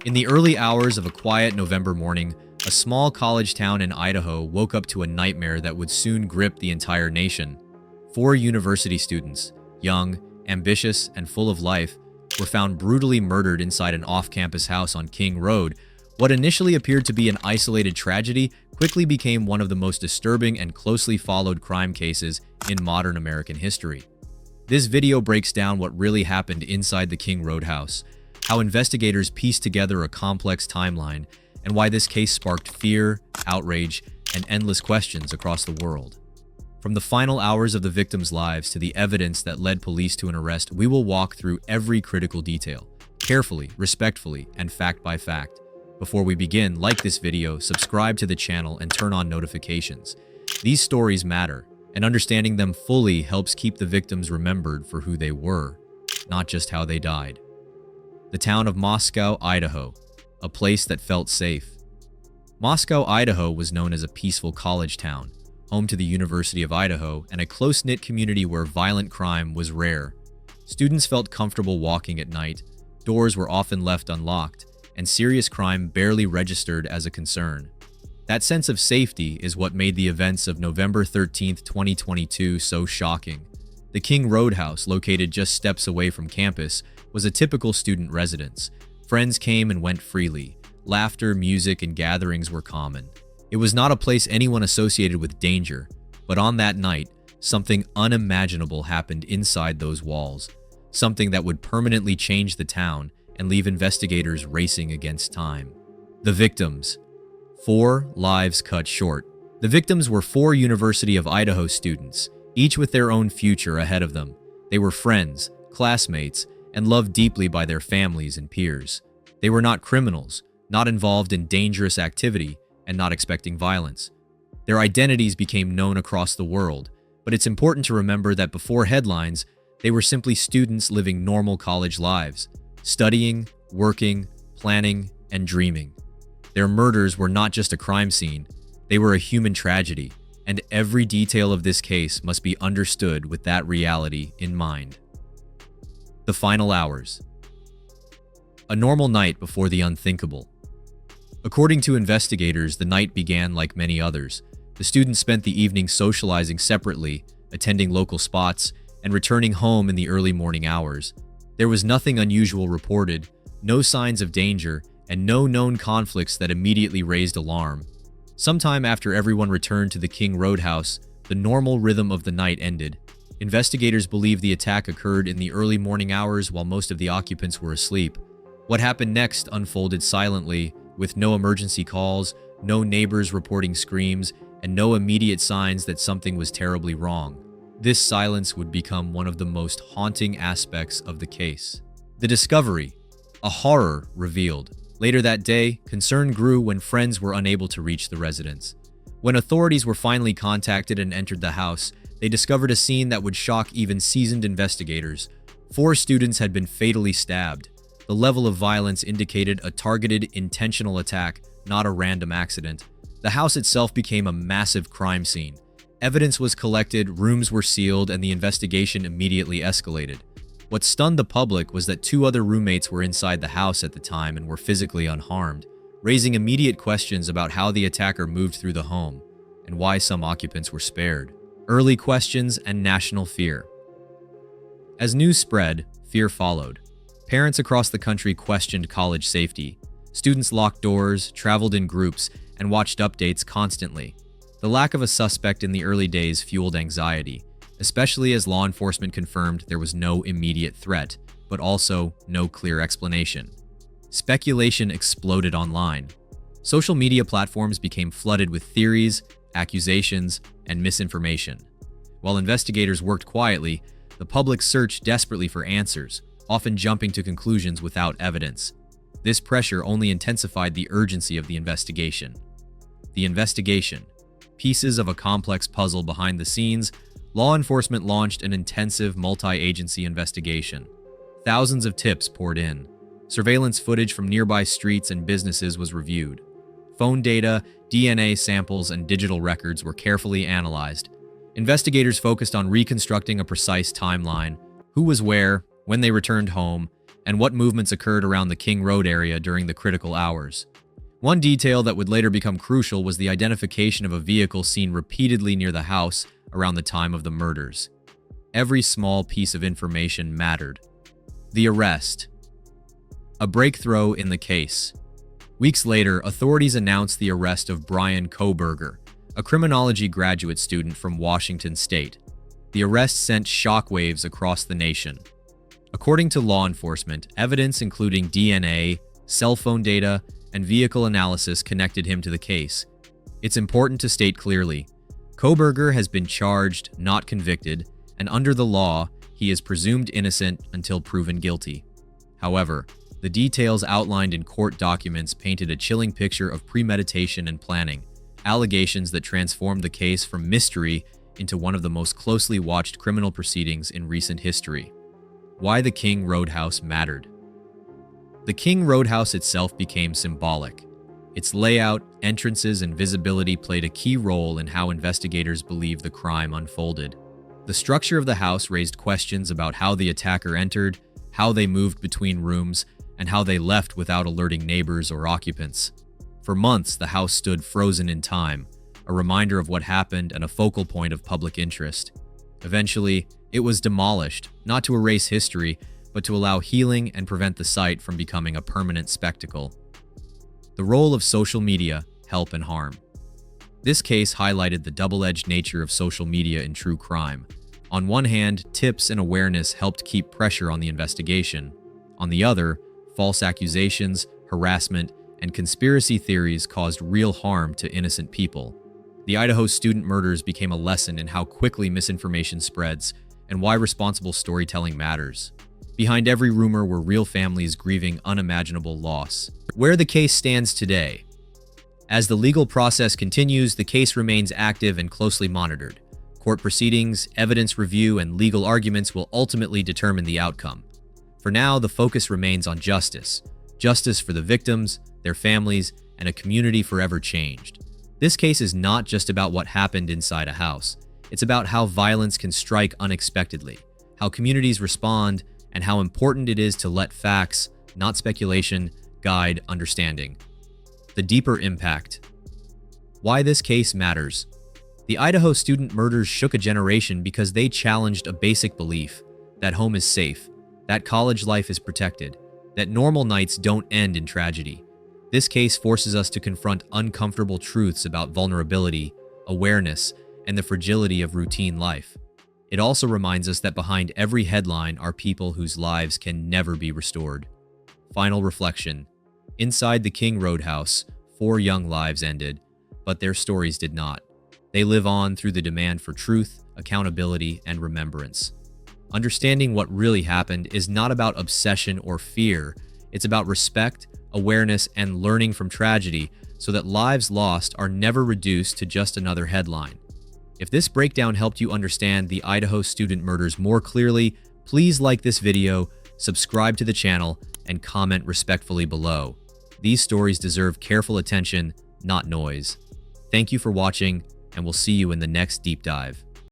In the early hours of a quiet November morning, a small college town in Idaho woke up to a nightmare that would soon grip the entire nation. 4 university students, young, ambitious, and full of life, were found brutally murdered inside an off-campus house on King Road. What initially appeared to be an isolated tragedy quickly became one of the most disturbing and closely followed crime cases in modern American history. This video breaks down what really happened inside the King Road house, how investigators pieced together a complex timeline, and why this case sparked fear, outrage, and endless questions across the world. From the final hours of the victims' lives to the evidence that led police to an arrest, we will walk through every critical detail, carefully, respectfully, and fact by fact. Before we begin, like this video, subscribe to the channel, and turn on notifications. These stories matter, and understanding them fully helps keep the victims remembered for who they were, not just how they died. The town of Moscow, Idaho, a place that felt safe. Moscow, Idaho was known as a peaceful college town, home to the University of Idaho and a close-knit community where violent crime was rare. Students felt comfortable walking at night, doors were often left unlocked, and serious crime barely registered as a concern. That sense of safety is what made the events of November 13, 2022 so shocking. The King Road house, located just steps away from campus, was a typical student residence. Friends came and went freely. Laughter, music, and gatherings were common. It was not a place anyone associated with danger, but on that night, something unimaginable happened inside those walls, something that would permanently change the town and leave investigators racing against time. The victims. 4 lives cut short. The victims were 4 University of Idaho students, each with their own future ahead of them. They were friends, classmates, and loved deeply by their families and peers. They were not criminals, not involved in dangerous activity, and not expecting violence. Their identities became known across the world, but it's important to remember that before headlines, they were simply students living normal college lives, studying, working, planning, and dreaming. Their murders were not just a crime scene, they were a human tragedy, and every detail of this case must be understood with that reality in mind. The final hours. A normal night before the unthinkable. According to investigators, the night began like many others. The students spent the evening socializing separately, attending local spots, and returning home in the early morning hours. There was nothing unusual reported, no signs of danger, and no known conflicts that immediately raised alarm. Sometime after everyone returned to the King Road house, the normal rhythm of the night ended. Investigators believe the attack occurred in the early morning hours while most of the occupants were asleep. What happened next unfolded silently, with no emergency calls, no neighbors reporting screams, and no immediate signs that something was terribly wrong. This silence would become one of the most haunting aspects of the case. The discovery, a horror revealed. Later that day, concern grew when friends were unable to reach the residence. When authorities were finally contacted and entered the house, they discovered a scene that would shock even seasoned investigators. 4 students had been fatally stabbed. The level of violence indicated a targeted, intentional attack, not a random accident. The house itself became a massive crime scene. Evidence was collected, rooms were sealed, and the investigation immediately escalated. What stunned the public was that 2 other roommates were inside the house at the time and were physically unharmed, raising immediate questions about how the attacker moved through the home and why some occupants were spared. Early questions and national fear. As news spread, fear followed. Parents across the country questioned college safety. Students locked doors, traveled in groups, and watched updates constantly. The lack of a suspect in the early days fueled anxiety, especially as law enforcement confirmed there was no immediate threat, but also no clear explanation. Speculation exploded online. Social media platforms became flooded with theories, accusations, and misinformation. While investigators worked quietly, the public searched desperately for answers, often jumping to conclusions without evidence. This pressure only intensified the urgency of the investigation. The investigation. Pieces of a complex puzzle behind the scenes, law enforcement launched an intensive multi-agency investigation. Thousands of tips poured in. Surveillance footage from nearby streets and businesses was reviewed. Phone data, DNA samples, and digital records were carefully analyzed. Investigators focused on reconstructing a precise timeline, who was where, when they returned home, and what movements occurred around the King Road area during the critical hours. One detail that would later become crucial was the identification of a vehicle seen repeatedly near the house around the time of the murders. Every small piece of information mattered. The arrest. A breakthrough in the case. Weeks later, authorities announced the arrest of Bryan Kohberger, a criminology graduate student from Washington State. The arrest sent shockwaves across the nation. According to law enforcement, evidence including DNA, cell phone data, and vehicle analysis connected him to the case. It's important to state clearly, Kohberger has been charged, not convicted, and under the law, he is presumed innocent until proven guilty. However, the details outlined in court documents painted a chilling picture of premeditation and planning, allegations that transformed the case from mystery into one of the most closely watched criminal proceedings in recent history. Why the King Roadhouse mattered. The King Roadhouse itself became symbolic. Its layout, entrances, and visibility played a key role in how investigators believe the crime unfolded. The structure of the house raised questions about how the attacker entered, how they moved between rooms, and how they left without alerting neighbors or occupants. For months, the house stood frozen in time, a reminder of what happened and a focal point of public interest. Eventually, it was demolished, not to erase history, but to allow healing and prevent the site from becoming a permanent spectacle. The role of social media, help and harm. This case highlighted the double-edged nature of social media in true crime. On one hand, tips and awareness helped keep pressure on the investigation. On the other, false accusations, harassment, and conspiracy theories caused real harm to innocent people. The Idaho student murders became a lesson in how quickly misinformation spreads and why responsible storytelling matters. Behind every rumor were real families grieving unimaginable loss. Where the case stands today. As the legal process continues, the case remains active and closely monitored. Court proceedings, evidence review, and legal arguments will ultimately determine the outcome. For now, the focus remains on justice. Justice for the victims, their families, and a community forever changed. This case is not just about what happened inside a house. It's about how violence can strike unexpectedly, how communities respond, and how important it is to let facts, not speculation, guide understanding. The deeper impact. Why this case matters. The Idaho student murders shook a generation because they challenged a basic belief that home is safe, that college life is protected, that normal nights don't end in tragedy. This case forces us to confront uncomfortable truths about vulnerability, awareness, and the fragility of routine life. It also reminds us that behind every headline are people whose lives can never be restored. Final reflection. Inside the King Roadhouse, 4 young lives ended, but their stories did not. They live on through the demand for truth, accountability, and remembrance. Understanding what really happened is not about obsession or fear. It's about respect, awareness, and learning from tragedy so that lives lost are never reduced to just another headline. If this breakdown helped you understand the Idaho student murders more clearly, please like this video, subscribe to the channel, and comment respectfully below. These stories deserve careful attention, not noise. Thank you for watching, and we'll see you in the next deep dive.